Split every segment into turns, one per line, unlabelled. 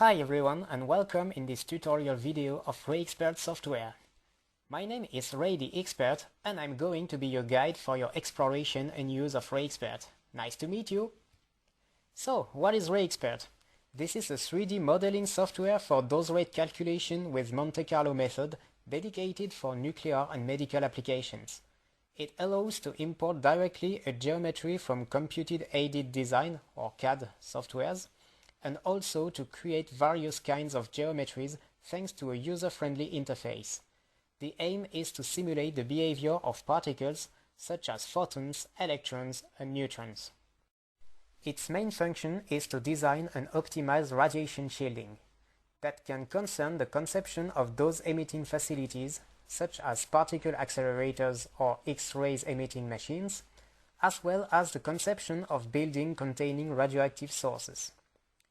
Hi everyone and welcome in this tutorial video of RayXpert software. My name is RayXpert and I'm going to be your guide for your exploration and use of RayXpert. Nice to meet you! So, what is RayXpert? This is a 3D modeling software for dose rate calculation with Monte Carlo method dedicated for nuclear and medical applications. It allows to import directly a geometry from computer-aided design or CAD softwares, and also to create various kinds of geometries thanks to a user-friendly interface. The aim is to simulate the behavior of particles such as photons, electrons, and neutrons. Its main function is to design and optimize radiation shielding. That can concern the conception of those emitting facilities such as particle accelerators or X-rays emitting machines, as well as the conception of buildings containing radioactive sources.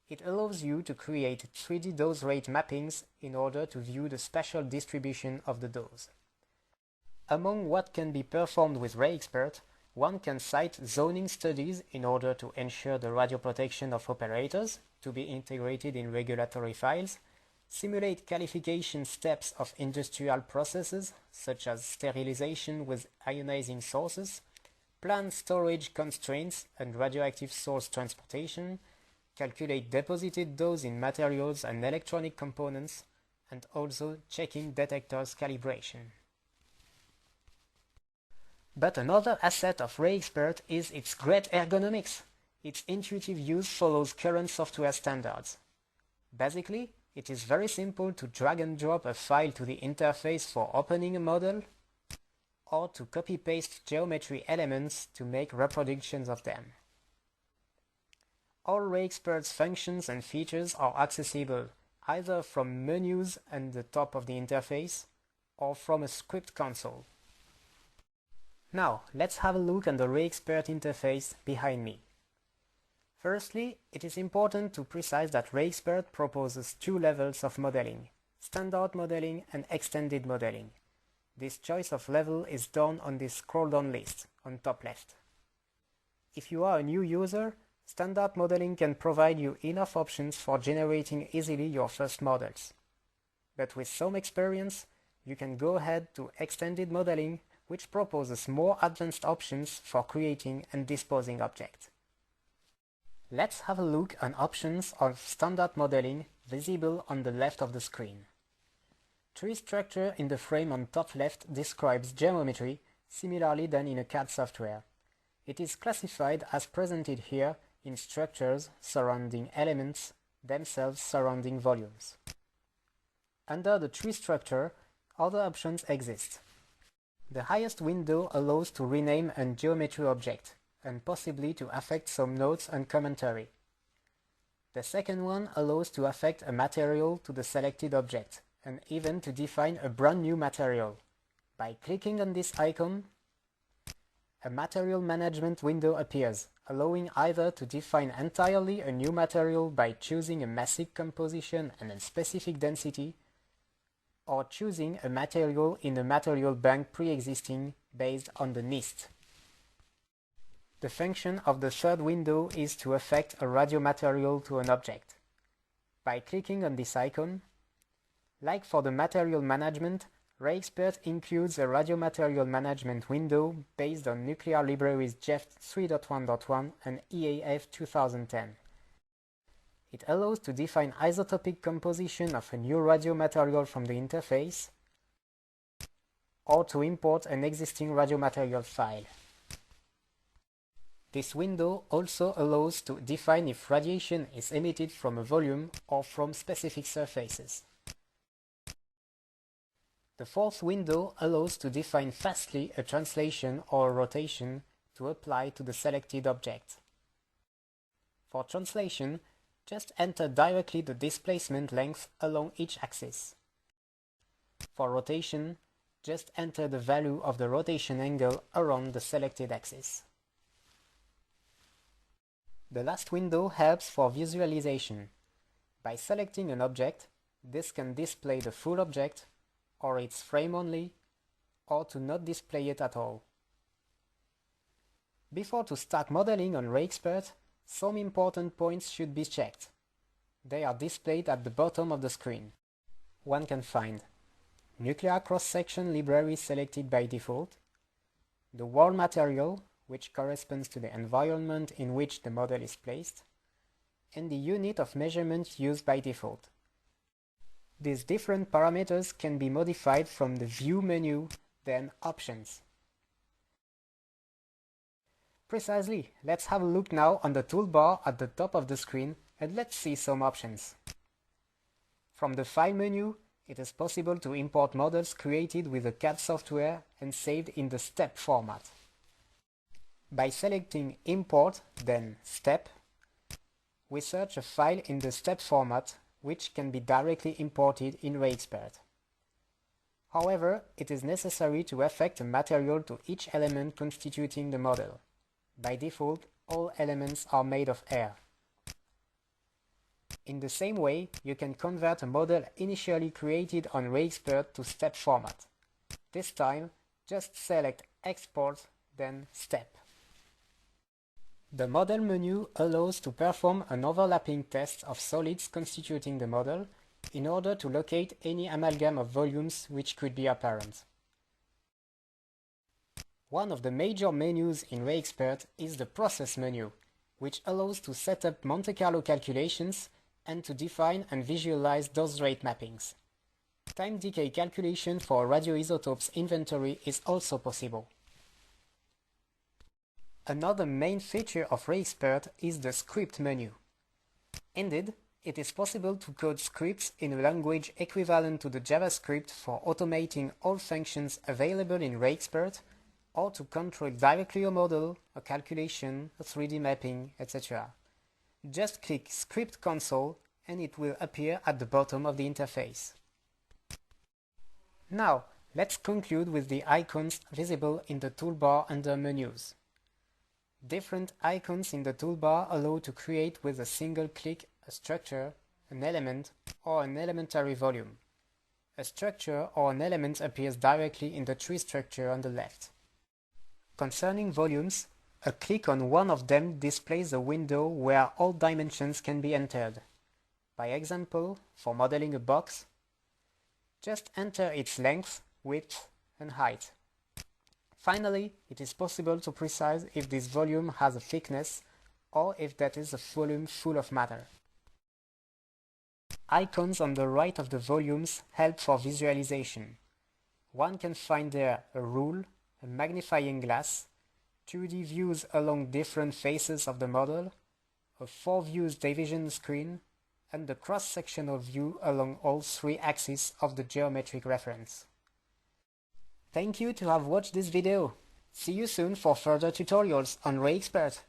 It allows you to create 3D dose rate mappings in order to view the spatial distribution of the dose. Among what can be performed with RayXpert, one can cite zoning studies in order to ensure the radioprotection of operators to be integrated in regulatory files, simulate qualification steps of industrial processes such as sterilization with ionizing sources, plan storage constraints and radioactive source transportation, calculate deposited dose in materials and electronic components, and also checking detectors calibration. But another asset of RayXpert is its great ergonomics. Its intuitive use follows current software standards. Basically, it is very simple to drag and drop a file to the interface for opening a model, or to copy-paste geometry elements to make reproductions of them. All RayXpert's functions and features are accessible either from menus at the top of the interface or from a script console. Now, let's have a look at the RayXpert interface behind me. Firstly, it is important to precise that RayXpert proposes two levels of modeling, standard modeling and extended modeling. This choice of level is done on this scroll-down list on top left. If you are a new user, standard modeling can provide you enough options for generating easily your first models. But with some experience, you can go ahead to extended modeling, which proposes more advanced options for creating and disposing objects. Let's have a look at options of standard modeling visible on the left of the screen. Tree structure in the frame on top left describes geometry similarly than in a CAD software. It is classified as presented here in structures surrounding elements, themselves surrounding volumes. Under the tree structure, other options exist. The highest window allows to rename a geometry object, and possibly to affect some notes and commentary. The second one allows to affect a material to the selected object, and even to define a brand new material. By clicking on this icon, a material management window appears, allowing either to define entirely a new material by choosing a massive composition and a specific density, or choosing a material in a material bank pre-existing based on the NIST. The function of the third window is to affect a radiomaterial to an object. By clicking on this icon, like for the material management, RayXpert includes a radiomaterial management window based on nuclear libraries JEF 3.1.1 and EAF 2010. It allows to define isotopic composition of a new radiomaterial from the interface, or to import an existing radiomaterial file. This window also allows to define if radiation is emitted from a volume or from specific surfaces. The fourth window allows to define fastly a translation or a rotation to apply to the selected object. For translation, just enter directly the displacement length along each axis. For rotation, just enter the value of the rotation angle around the selected axis. The last window helps for visualization. By selecting an object, this can display the full object, or its frame only, or to not display it at all. Before to start modeling on RayXpert, some important points should be checked. They are displayed at the bottom of the screen. One can find nuclear cross-section library selected by default, the wall material, which corresponds to the environment in which the model is placed, and the unit of measurement used by default. These different parameters can be modified from the View menu, then Options. Precisely, let's have a look now on the toolbar at the top of the screen and let's see some options. From the File menu, it is possible to import models created with the CAD software and saved in the STEP format. By selecting Import, then STEP, we search a file in the STEP format, which can be directly imported in RayXpert. However, it is necessary to affect a material to each element constituting the model. By default, all elements are made of air. In the same way, you can convert a model initially created on RayXpert to STEP format. This time, just select Export, then STEP. The Model menu allows to perform an overlapping test of solids constituting the model in order to locate any amalgam of volumes which could be apparent. One of the major menus in RayXpert is the Process menu, which allows to set up Monte Carlo calculations and to define and visualize dose rate mappings. Time decay calculation for radioisotopes inventory is also possible. Another main feature of RayXpert is the Script menu. Indeed, it is possible to code scripts in a language equivalent to the JavaScript for automating all functions available in RayXpert, or to control directly a model, a calculation, a 3D mapping, etc. Just click Script Console and it will appear at the bottom of the interface. Now, let's conclude with the icons visible in the toolbar under Menus. Different icons in the toolbar allow to create with a single click a structure, an element, or an elementary volume. A structure or an element appears directly in the tree structure on the left. Concerning volumes, a click on one of them displays a window where all dimensions can be entered. By example, for modeling a box, just enter its length, width, and height. Finally, it is possible to precise if this volume has a thickness or if that is a volume full of matter. Icons on the right of the volumes help for visualization. One can find there a rule, a magnifying glass, 2D views along different faces of the model, a 4-views division screen, and the cross-sectional view along all 3 axes of the geometric reference. Thank you to have watched this video. See you soon for further tutorials on RayXpert.